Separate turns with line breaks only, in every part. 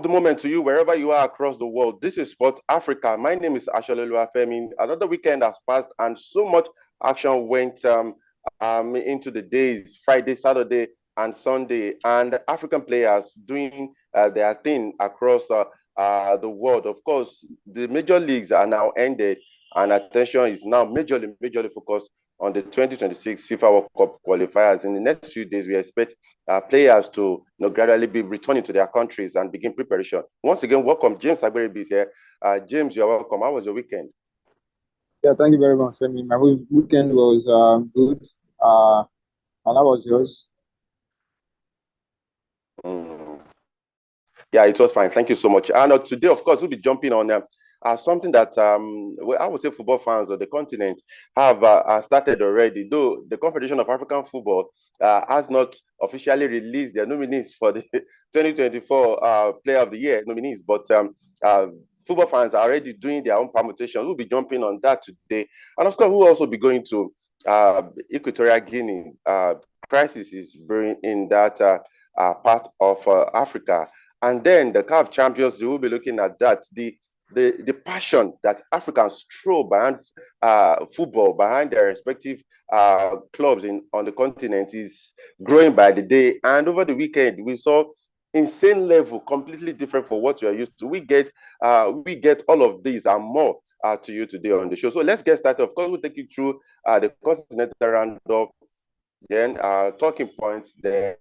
the moment to you, wherever you are across the world. This is Sport Africa. My name is Asholelu Afemi. Another weekend has passed, and so much action went into the days, Friday, Saturday, and Sunday, and African players doing their thing across the world. Of course, the major leagues are now ended, and attention is now majorly focused on the 2026 FIFA World Cup qualifiers. In the next few days, we expect players to gradually be returning to their countries and begin preparation. Once again, welcome. James Agberebi is here. James, you're welcome. How was your weekend?
Yeah, thank you very much, Femi. My weekend was good. And how was yours?
Yeah, it was fine. Thank you so much. And today, of course, we'll be jumping on something that well, I would say football fans of the continent have started already, though the Confederation of African Football has not officially released their nominees for the 2024 Player of the Year nominees, but football fans are already doing their own permutation. We'll be jumping on that today. And of course, we'll also be going to Equatorial Guinea. Crisis is brewing in that part of Africa. And then the CAF champions, we will be looking at that. The passion that Africans throw behind football, behind their respective clubs on the continent is growing by the day. And over the weekend, we saw insane level, completely different from what you are used to. We get all of these and more to you today on the show. So let's get started. Of course, we'll take you through the continental roundup, then talking points, then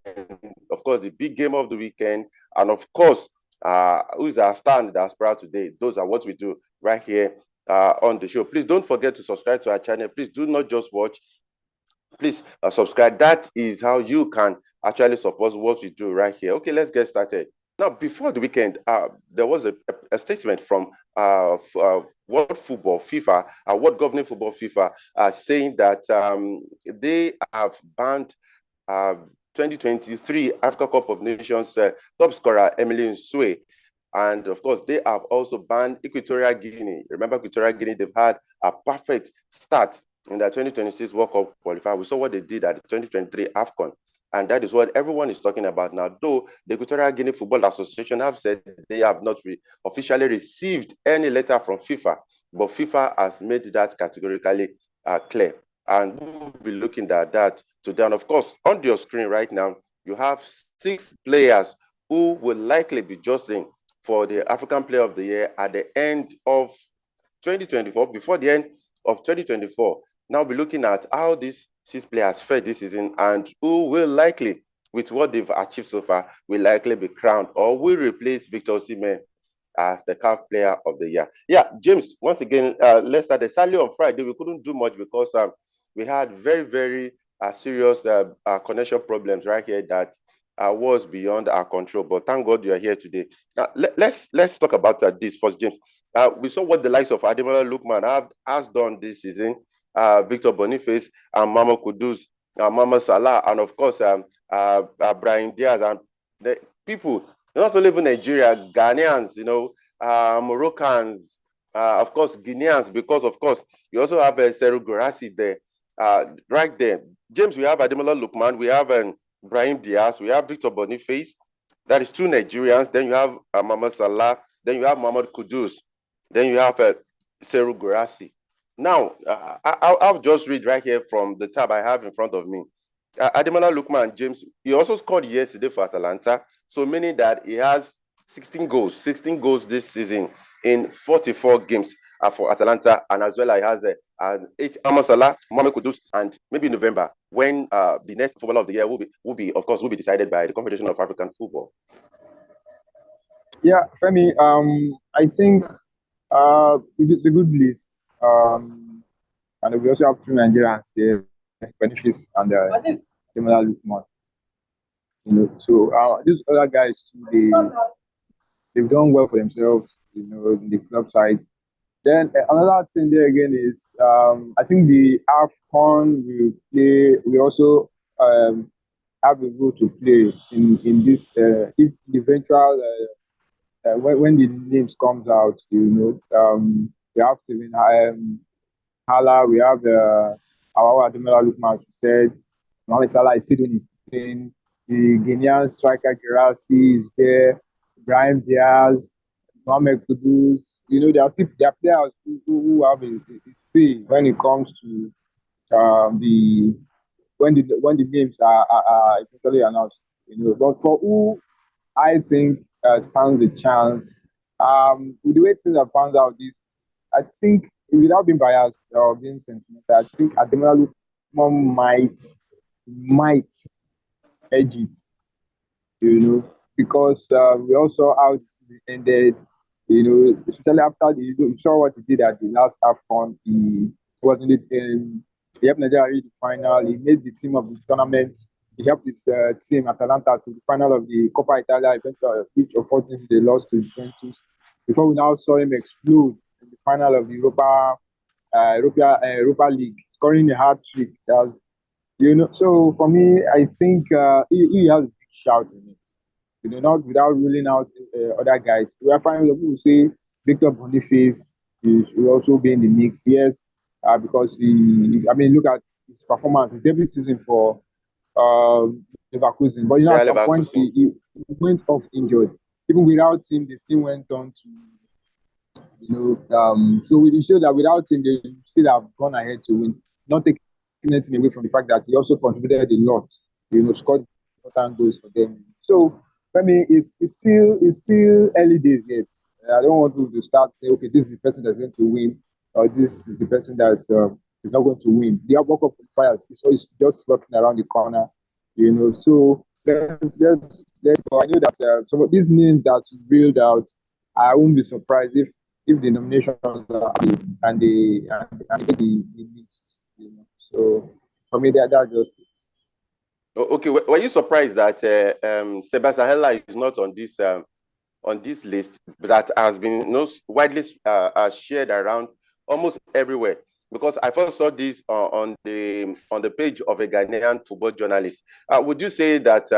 of course the big game of the weekend, and of course who's our star and our proud today. Those are what we do right here on the show. Please don't forget to subscribe to our channel. Please do not just watch, please subscribe. That is how you can actually support what we do right here. Okay, let's get started. Now, before the weekend, there was a statement from World Football, FIFA, World Governing Football, FIFA, saying that they have banned 2023 Africa Cup of Nations top scorer Emilio Nsue. And of course, they have also banned Equatorial Guinea. Remember, Equatorial Guinea, they've had a perfect start in the 2026 World Cup qualifier. We saw what they did at the 2023 AFCON. And that is what everyone is talking about now. Though the Equatorial Guinea Football Association have said they have not officially received any letter from FIFA, but FIFA has made that categorically clear. And we'll be looking at that today. And of course, on your screen right now, you have 6 players who will likely be jostling for the African Player of the Year at the end of 2024, before the end of 2024. Now we'll be looking at how these 6 players fared this season and who will likely, with what they've achieved so far, will likely be crowned or will replace Victor Osimhen as the CAF Player of the Year. Yeah, James, once again, let's start. Sadly, on Friday, we couldn't do much because we had very, very serious connection problems right here that was beyond our control. But thank God you are here today. Let's talk about this first, James. We saw what the likes of Ademola Lookman has done this season. Victor Boniface and Mama Kudus, Mama Salah, and of course Brahim Diaz, and the people, not only even Nigeria, Ghanaians, Moroccans, of course Guineans, because of course you also have Seru Gorassi there, right there. James, we have Ademola Lookman, we have Brahim Diaz, we have Victor Boniface. That is 2 Nigerians. Then you have Mama Salah. Then you have Mohamed Kudus. Then you have Seru Gorassi. Now, I'll just read right here from the tab I have in front of me. Ademola Lookman, James, he also scored yesterday for Atalanta, so meaning that he has 16 goals this season in 44 games for Atalanta, and as well as he has 8 Mohamed Salah, Mohamed Kudus, and maybe in November when the next Footballer of the Year will be decided by the Confederation of African Football.
Yeah, Femi, I think it's a good list. And we also have 2 Nigerians there, Boniface and Ademola Lookman. So these other guys too, they've done well for themselves, in the club side. Then another thing there again is I think the AFCON will play. We also have a role to play in this if the eventual when the names comes out. We have to Hala, we have our Ademola Lookman, who said Mohamed Salah is still doing his thing. The Guinean striker Gerasi is there. Brian Diaz, Mohamed Kudus. There are players who have a say when it comes to the when the names are eventually announced. But for who I think stands a chance, with the way things have found out, this I think without being biased or being sentimental, I think Ademola Lookman might edge it, because we also saw how the season ended, especially after you saw what he did at the last AFCON. He was he helped Nigeria reach the final. He made the team of the tournament. He helped his team, Atalanta, to the final of the Coppa Italia, which unfortunately they lost to Juventus. Before we now saw him explode in the final of the Europa League, scoring a hat trick. So for me, I think he has a big shout in it. Not without ruling out other guys. We are finding people who say Victor Boniface will also be in the mix. Yes, because look at his performance, his debut season for Leverkusen. But
Yeah,
at some point,
Leverkusen.
he went off injured. Even without him, the team went on to so it showed that without him, they still have gone ahead to win. Not taking anything away from the fact that he also contributed a lot. Scored important goals for them. So for me, it's still early days yet. I don't want to start saying, okay, this is the person that's going to win, or this is the person that is not going to win. The World Cup qualifiers is just looking around the corner. So let's go. I know that some of these names that you build out, I won't be surprised if the nominations are and the list. So for me, that's just it.
Okay, were you surprised that Sebastian Heller is not on this list that has been widely shared around almost everywhere? Because I first saw this on the page of a Ghanaian football journalist. Would you say that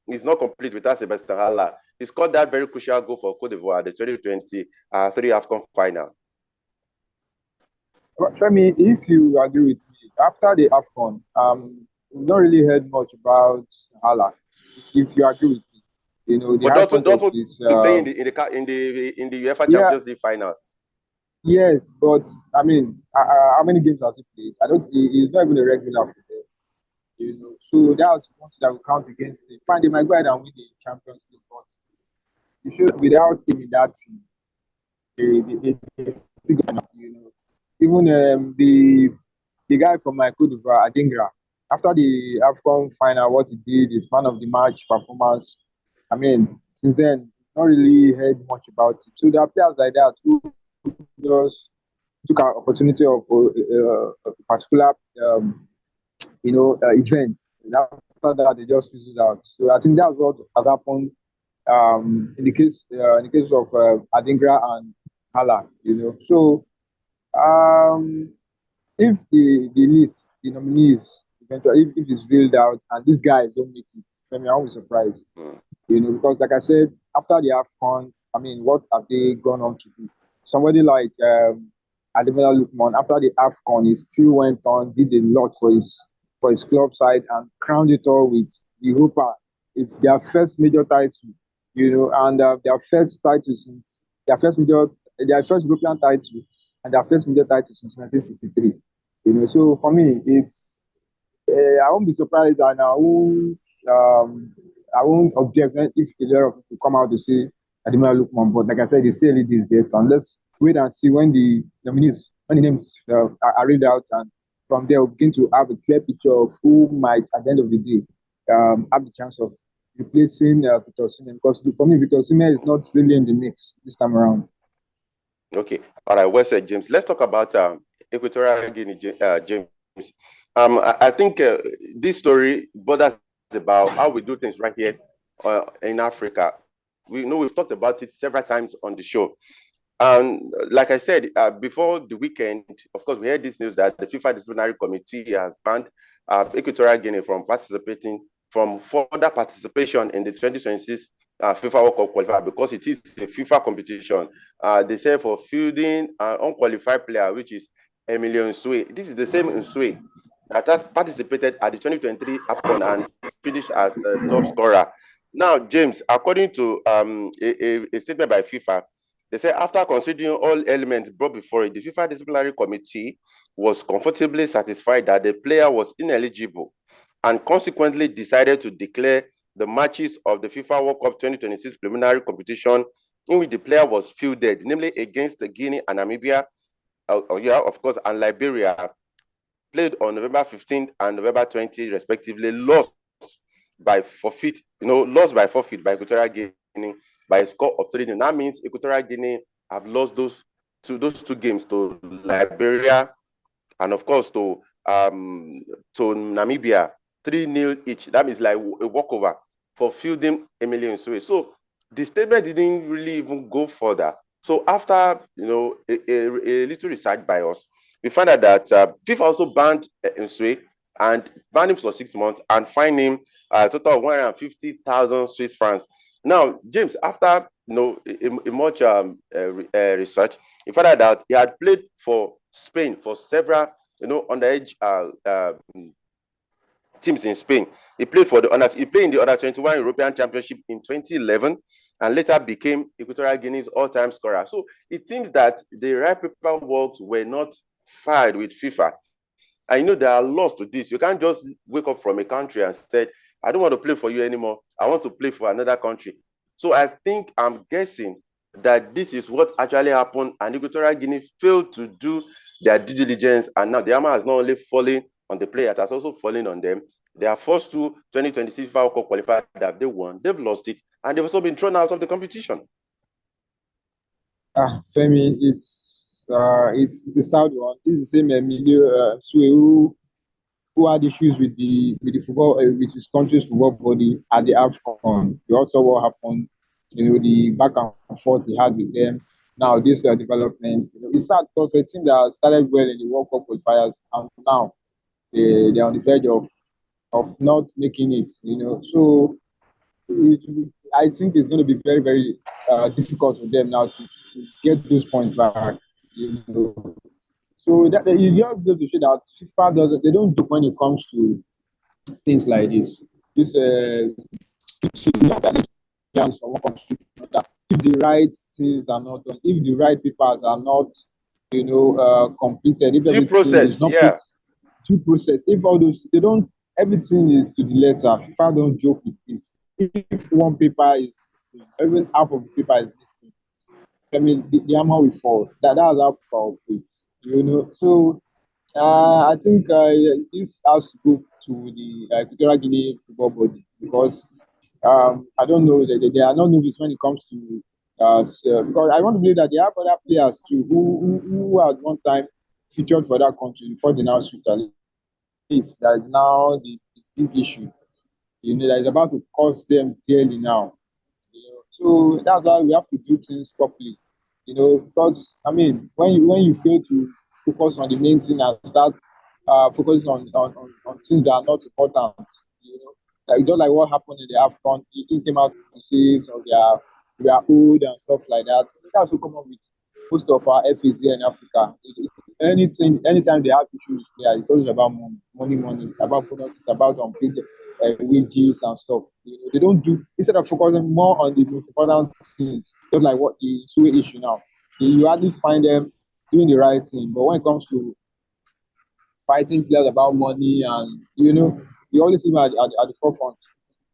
it's not complete without Sebastian Haller? He scored that very crucial goal for Cote d'Ivoire at the 2023 AFCON final.
Femi, if you agree with me, after the AFCON, we've not really heard much about Hala. If you agree with me, the
But
high point of
Dortmund
this,
to play in the UEFA
yeah,
Champions League final.
yes, but how many games has he played? I don't. He's not even a regular for them. So that's one thing that will count against him. Fine, they might go ahead and win the Champions League, but you should without him in that team, they still gonna. Even the guy from my Cote d'Ivoire, Adingra, after the AFCON final, what he did, his man of the match performance. Since then, not really heard much about it. So there are players like that who just took an opportunity of a particular, event. And after that, they just fizzled out. So I think that's what has happened in the case of Adingra and Hala. So if the list, the nominees, eventually, if it's reeled out and these guys don't make it, I won't be surprised. Because like I said, after the AFCON, what have they gone on to do? Somebody like Ademola Lookman, after the AFCON, he still went on, did a lot for his club side and crowned it all with Europa. It's their first major title, and their first title since their first European title and their first major title since 1963. So for me, it's I won't be surprised and I won't object if a lot of people come out to say Ademola Lookman. But like I said, it's still early days yet, and let's wait and see when the names are read out, and from there we'll begin to have a clear picture of who might, at the end of the day, have the chance of replacing Victor Osimhen. Because for me, Victor Osimhen is not really in the mix this time around.
Okay, all right. Well said, James. Let's talk about Equatorial Guinea, James. I think this story borders about how we do things right here in Africa. We know we've talked about it several times on the show. And like I said, before the weekend, of course, we heard this news that the FIFA Disciplinary Committee has banned Equatorial Guinea from further participation in the 2026 FIFA World Cup qualifier because it is a FIFA competition. They say for fielding an unqualified player, which is Emilio Nsue. This is the same Nsue that has participated at the 2023 AFCON and finished as the top scorer. Now, James, according to a statement by FIFA, they say after considering all elements brought before it, the FIFA Disciplinary Committee was comfortably satisfied that the player was ineligible and consequently decided to declare the matches of the FIFA World Cup 2026 preliminary competition in which the player was fielded, namely against Guinea and Namibia, of course, and Liberia, played on November 15th and November 20th, respectively, lost by forfeit, lost by forfeit by Equatorial Guinea by a score of 3-0. That means Equatorial Guinea have lost those two games to Liberia and of course to Namibia, 3-0 each. That means like a walkover for fielding Emilio Nsue. So the statement didn't really even go further. So after a little research by us, we found out that FIFA also banned Nsue and banned him for 6 months and fined him a total of 150,000 Swiss francs. Now, James, after a much research, he found out that he had played for Spain for several underage teams in Spain. He played in the under-21 European Championship in 2011 and later became Equatorial Guinea's all-time scorer. So it seems that the right paperwork were not filed with FIFA. And there are laws to this. You can't just wake up from a country and say, I don't want to play for you anymore. I want to play for another country. So I'm guessing that this is what actually happened, and Equatorial Guinea failed to do their due diligence, and now the hammer has not only fallen on the player, it has also fallen on them. Their first two 2026 FIFA World Cup qualifiers that they won, they've lost it, and they've also been thrown out of the competition.
Femi, it's a sad one. It's the same Emilio Nsue who had issues with the football with his country's football body at the AFCON. We also saw what happened, the back and forth he had with them. Now this development, it's sad because a team that started well in the World Cup qualifiers and now they're on the verge of not making it. So I think it's going to be very, very difficult for them now to get those points back. So that you just go to show that FIFA doesn't. They don't joke when it comes to things like this. This someone comes to if the right things are not done, if the right papers are not, completed, if
Due
everything
process,
is not
yeah.
put due process, if all those they don't, everything is to the letter. FIFA don't joke with this. If one paper is missing, even half of the paper is missing, I mean the hammer will fall. That's how far it. So I think this has to go to the Equatorial Guinea football body because I don't know that they are not novice when it comes to because I want to believe that they have other players too who at one time featured for that country before they now switch. It's that is now the big issue. That is about to cost them dearly now. So that's why we have to do things properly. Because I mean, when you fail to focus on the main thing and start focusing on things that are not important, like just like what happened in the AFCON, he came out to say some of their old and stuff like that. That's what come up with most of our FAs here in Africa. Anytime they have issues, yeah, it's always about money, about bonuses, about unpaid wages and stuff. They don't do instead of focusing more on the most important things, just like what the Sue issue now. You hardly find them doing the right thing, but when it comes to fighting players about money and you always see him at the forefront.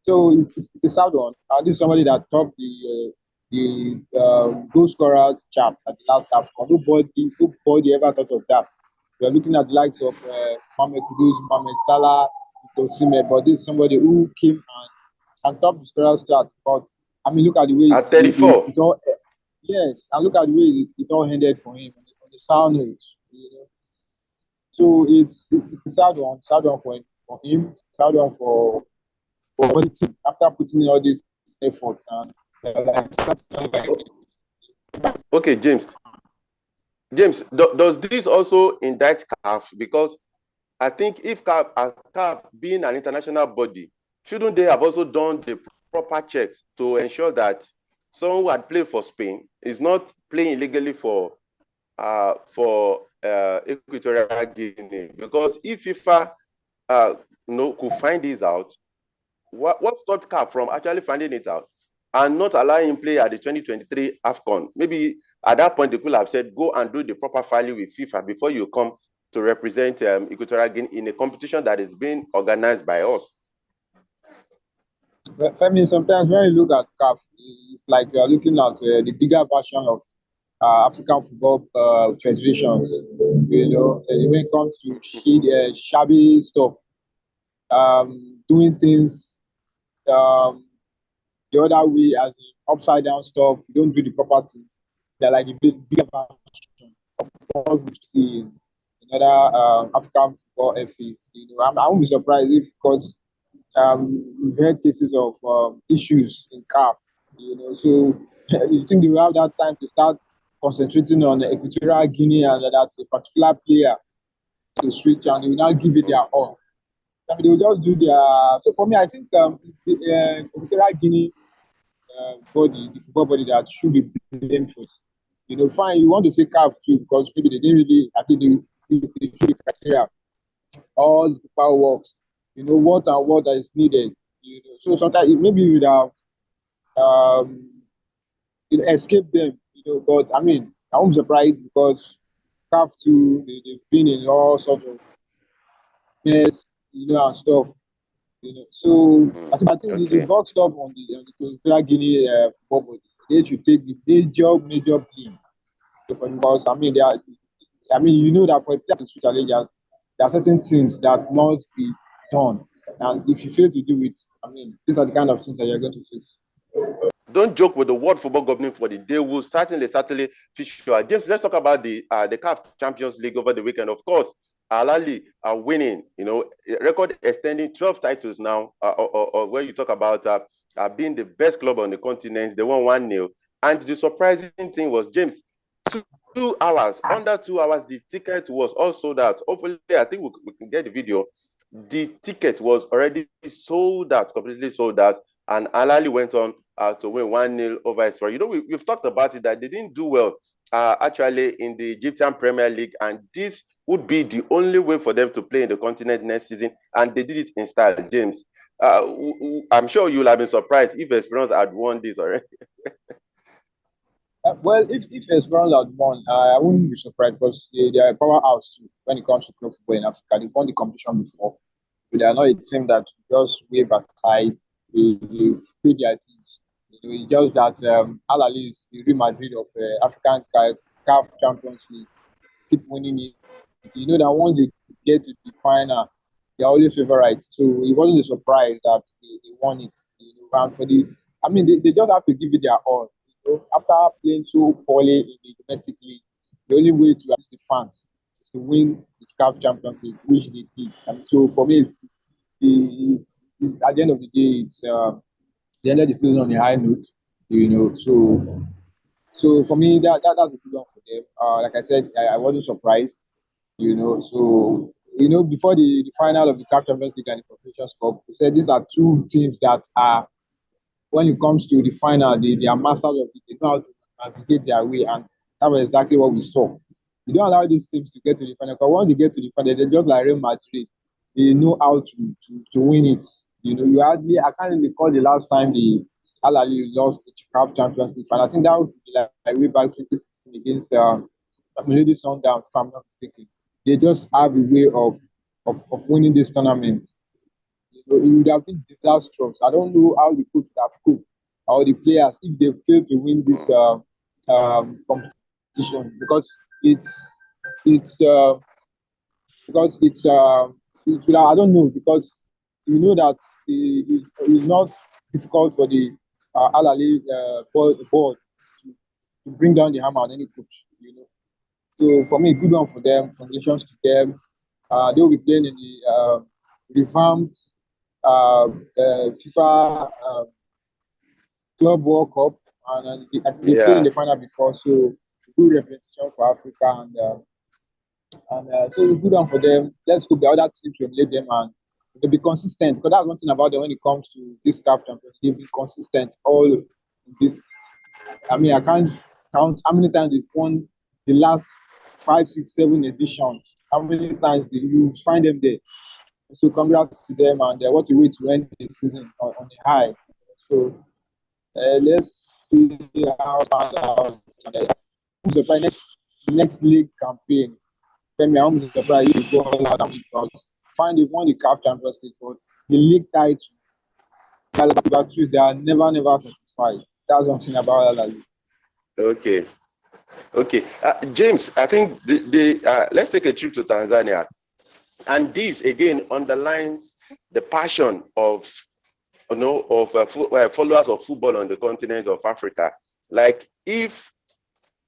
So it's a sad one. This is somebody that topped the goal scorer chart at the last AFCON. Nobody ever thought of that. We are looking at the likes of Mohamed Kudus, Mohamed Salah, Tosime, but this is somebody who came and topped the scorer chart. But I mean, look at the way
At 34.
it all. Yes, and look at the way it all ended for him on the sound note. So it's a sad one for him, sad one for the team after putting in all this effort and
Okay, James. Does this also indict CAF? Because I think if CAF being an international body, shouldn't they have also done the proper checks to ensure that someone who had played for Spain is not playing illegally for Equatorial Guinea? Because if FIFA could find this out, what stopped CAF from actually finding it out and not allowing him play at the 2023 AFCON? Maybe at that point they could have said, go and do the proper filing with FIFA before you come to represent Equatorial Guinea in a competition that is being organized by us.
But I mean, sometimes when you look at CAF, it's like you are looking at the bigger version of African football federations. You know, when it comes to shabby stuff, doing things the other way, as in upside down stuff, you don't do the proper things. They're like the bigger version of what we see in other African football FAs. You know, I won't be surprised if, because we've had cases of issues in CAF. You know, so you think they will have that time to start concentrating on Equatorial Guinea and that a particular player to switch, and they will now give it their all. I mean, they will just do their. So for me, I think the Equatorial Guinea body, the football body that should be blamed for. You know, fine, you want to say CAF too because maybe they didn't really, I think they show the criteria, all the power works, you know, what and what is needed. You know, so sometimes maybe you would have escaped them, you know, but I mean, I won't be surprised because CAF too, they've been in all sorts of mess, you know, and stuff. You know, so I think the
Okay.
box stop on the Equatorial Guinea football body, they should take the major blame because I mean they are, I mean you know that for a player to switch allegiance, there are certain things that must be done, and if you fail to do it, I mean these are the kind of things that you're going to face.
Don't joke with the World Football Governing Body. They will certainly fish you out. James, let's talk about the CAF Champions League over the weekend. Of course, Al Ahly are winning. You know, record extending 12 titles now. Or where you talk about being the best club on the continent, they won 1-0. And the surprising thing was, James, 2 hours, under 2 hours, the ticket was all sold out. Hopefully, I think we can get the video. The ticket was already sold out, completely sold out, and Al Ahly went on to win 1-0 over Espoir. You know, we've talked about it that they didn't do well actually in the Egyptian Premier League, and this would be the only way for them to play in the continent next season, and they did it in style. James, I'm sure you'll have been surprised if Esperance had won this already.
Well, if Esperance had won, I wouldn't be surprised because they are a powerhouse too when it comes to club football in Africa. They've won the competition before. But they are not a team that just wave aside. They play their teams. You know, it's just that Al Ahly is the Real Madrid of African CAF Champions League. Keep winning it. You know that once they get to the final, they're always favorites. So it wasn't a surprise that they won it. You know, and for the, I mean, they just have to give it their all. You know, after playing so poorly in the domestic league, the only way to appease the fans is to win the CAF Champions League, which they did. And so for me, it's at the end of the day, it's the end of the season on a high note. You know, so for me, that's a good one for them. Like I said, I wasn't surprised. You know, so you know, before the final of the CAF Champions League and the Confederations Cup, we said these are two teams that are, when it comes to the final, they are masters of it. They know how to navigate their way, and that was exactly what we saw. You don't allow these teams to get to the final, because once they get to the final, they're just like Real Madrid. They know how to win it. You know, you hardly, I can't really recall the last time the Al Ahly lost the CAF Champions League final. I think that would be like way back 2016 against Mamelodi Sundowns, if I'm not mistaken. They just have a way of winning this tournament. You know, it would have been disastrous. I don't know how the coach would have coped or the players if they fail to win this competition it's because I don't know, because you know that it's not difficult for the Al Ahly board to bring down the hammer on any coach. You know, so for me, good one for them. Congratulations to them. They will be playing in the revamped FIFA Club World Cup, and they played in the final before, so good representation for Africa, and so good one for them. Let's hope the other teams will emulate them and they'll be consistent, because that's one thing about them when it comes to this CAF champions. They've been consistent all in this. I mean, I can't count how many times they've won the last 5, 6, 7 editions. How many times do you find them there? So congrats to them, and what a way to end the season on a high. So let's see how it pans out. I'm surprised next league campaign. Femi, I'm surprised if you go all out and win because fine, they've won the CAF Champions League, but the league title, about two, they are never satisfied. That's one thing about La Liga.
Okay. Okay. James, I think let's take a trip to Tanzania. And this again underlines the passion of followers of football on the continent of Africa. Like if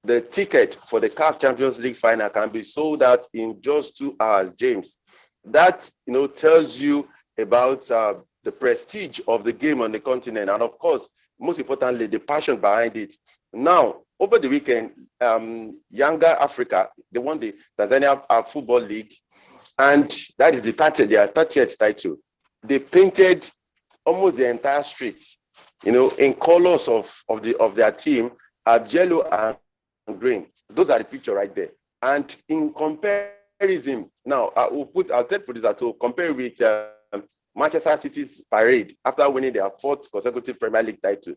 the ticket for the CAF Champions League final can be sold out in just 2 hours, James, that tells you about the prestige of the game on the continent, and of course, most importantly, the passion behind it. Now, over the weekend, Younger Africa, they won the Tanzania Football League, and that is their 30th title. They painted almost the entire street, in colors of their team, yellow and green. Those are the picture right there. And in comparison, now I'll tell producer to compare with Manchester City's parade after winning their 4th consecutive Premier League title.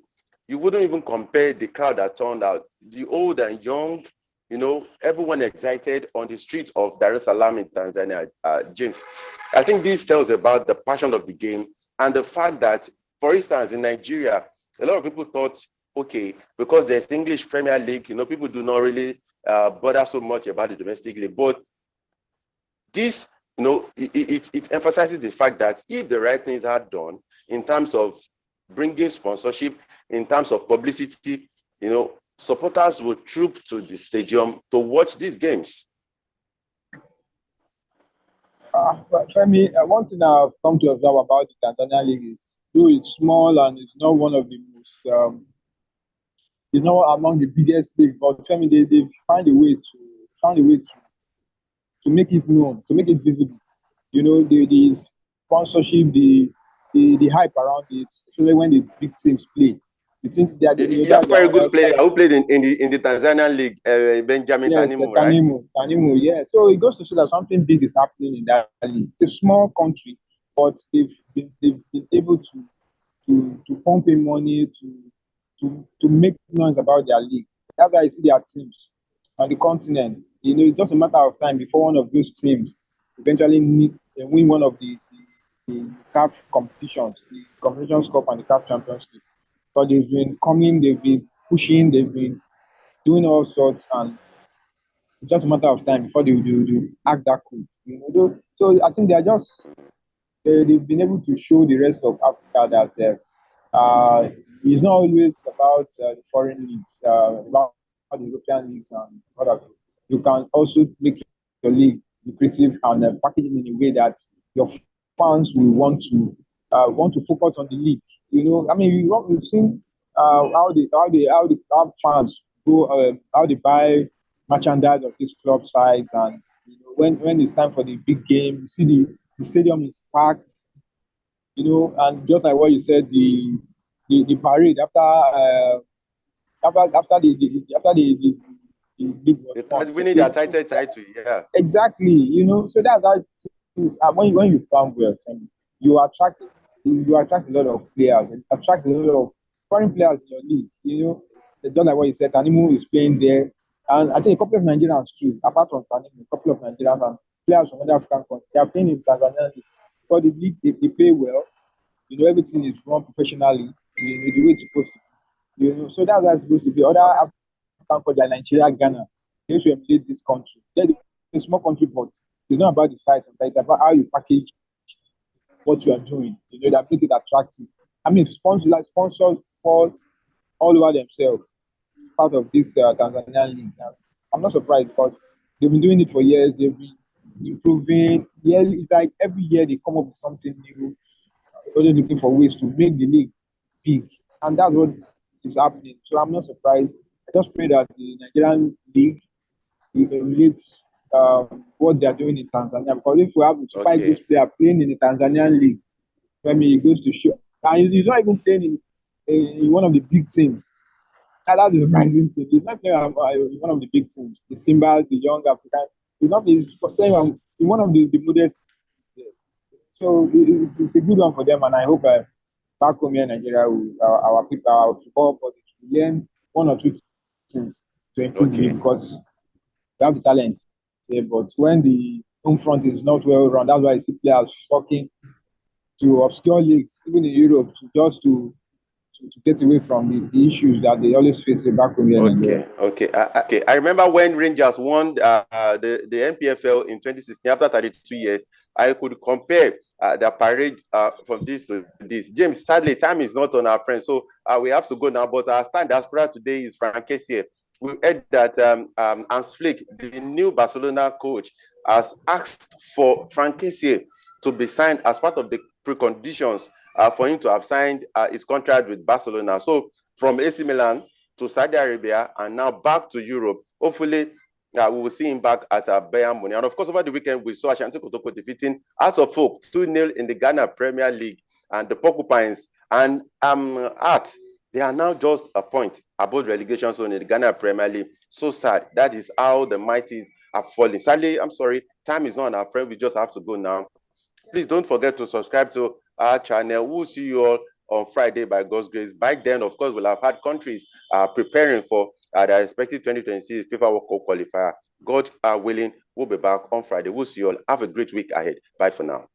You wouldn't even compare the crowd that turned out, the old and young, everyone excited on the streets of Dar es Salaam in Tanzania, James. I think this tells about the passion of the game and the fact that, for instance, in Nigeria, a lot of people thought, okay, because there's the English Premier League, people do not really bother so much about the domestic league. But this, it emphasizes the fact that if the right things are done in terms of bringing sponsorship, in terms of publicity, supporters will troop to the stadium to watch these games.
For me, one thing I've come to observe about the Tanzania League is, though it's small and it's not one of the most, it's not among the biggest leagues, but for me, they find a way to make it known, to make it visible. The sponsorship, the hype around it, especially when the big teams play. You think that
you have a very good player who played in the Tanzanian league, Benjamin Tanimu, right?
Tanimu, yeah. So it goes to show that something big is happening in that league. It's a small country, but they've been able to pump in money to make noise about their league. That's why I see their teams on the continent. It's just a matter of time before one of those teams eventually win one of the CAF competitions, the Confederations Cup and the CAF Champions League. But they've been coming, they've been pushing, they've been doing all sorts, and it's just a matter of time before they act that cool. So I think they've been able to show the rest of Africa that it's not always about the foreign leagues, about the European leagues and other. You can also make your league lucrative and package it in a way that your fans will want to focus on the league. I mean, we've seen how fans go, how they buy merchandise of these club sides, and when it's time for the big game, you see the stadium is packed. And just like what you said, the parade after the league was won.
Winning their title, yeah.
Exactly. So that's how it is. When you plan well, you attract a lot of players, and attract a lot of foreign players in your league. Just like what you said, Tanimu is playing there, and I think a couple of Nigerians too. Apart from Tanimu, a couple of Nigerians and players from other African countries, they are playing in Tanzania league. Because the league, they play well. Everything is run professionally. The way it's supposed to be. So that's how it's supposed to be. Other African countries like Nigeria, Ghana, they used to emulate this country. They're a small country, but it's not about the size. It's about how you package what you are doing. That make it attractive. I mean, sponsors fall all over themselves, part of this Tanzanian league. I'm not surprised because they've been doing it for years. They've been improving. It's like every year they come up with something new. Always looking for ways to make the league big, and that's what is happening. So I'm not surprised. I just pray that the Nigerian league emulates what they are doing in Tanzania. Because if we have 5 good players playing in the Tanzanian league, I mean, it goes to show. And he's not even playing in one of the big teams. And that's the surprising thing. He's not playing in one of the big teams, the Simba, the young African. He's not playing in one of the modest. So it's a good one for them, and I hope back home here in Nigeria, our people, our football bodies will learn one or two things to improve the
Okay.
league, because we have the talent. But when the home front is not well run, that's why I see players flocking to obscure leagues, even in Europe, to get away from the issues that they always face back home here in Nigeria.
Okay. I remember when Rangers won the NPFL in 2016 after 32 years. I could compare the parade from this to this. James, sadly, time is not on our friend, so we have to go now. But our stand diaspora today is Frank Kessié. We heard that Hans Flick, the new Barcelona coach, has asked for Frank Kessié to be signed as part of the preconditions for him to have signed his contract with Barcelona. So from AC Milan to Saudi Arabia and now back to Europe. Hopefully, we will see him back at Bayern Munich. And of course, over the weekend, we saw Ashanti Kotoko defeating Hearts of Oak 2-0 in the Ghana Premier League. And the Porcupines and Hearts, they are now just a point above relegation zone in the Ghana Premier League. So sad. That is how the mighties are falling. Sadly, I'm sorry, time is not on our friend. We just have to go now. Please don't forget to subscribe to our channel. We'll see you all on Friday by God's grace. By then, of course, we'll have had countries preparing for their respective 2026 FIFA World Cup qualifier. God willing, we'll be back on Friday. We'll see you all. Have a great week ahead. Bye for now.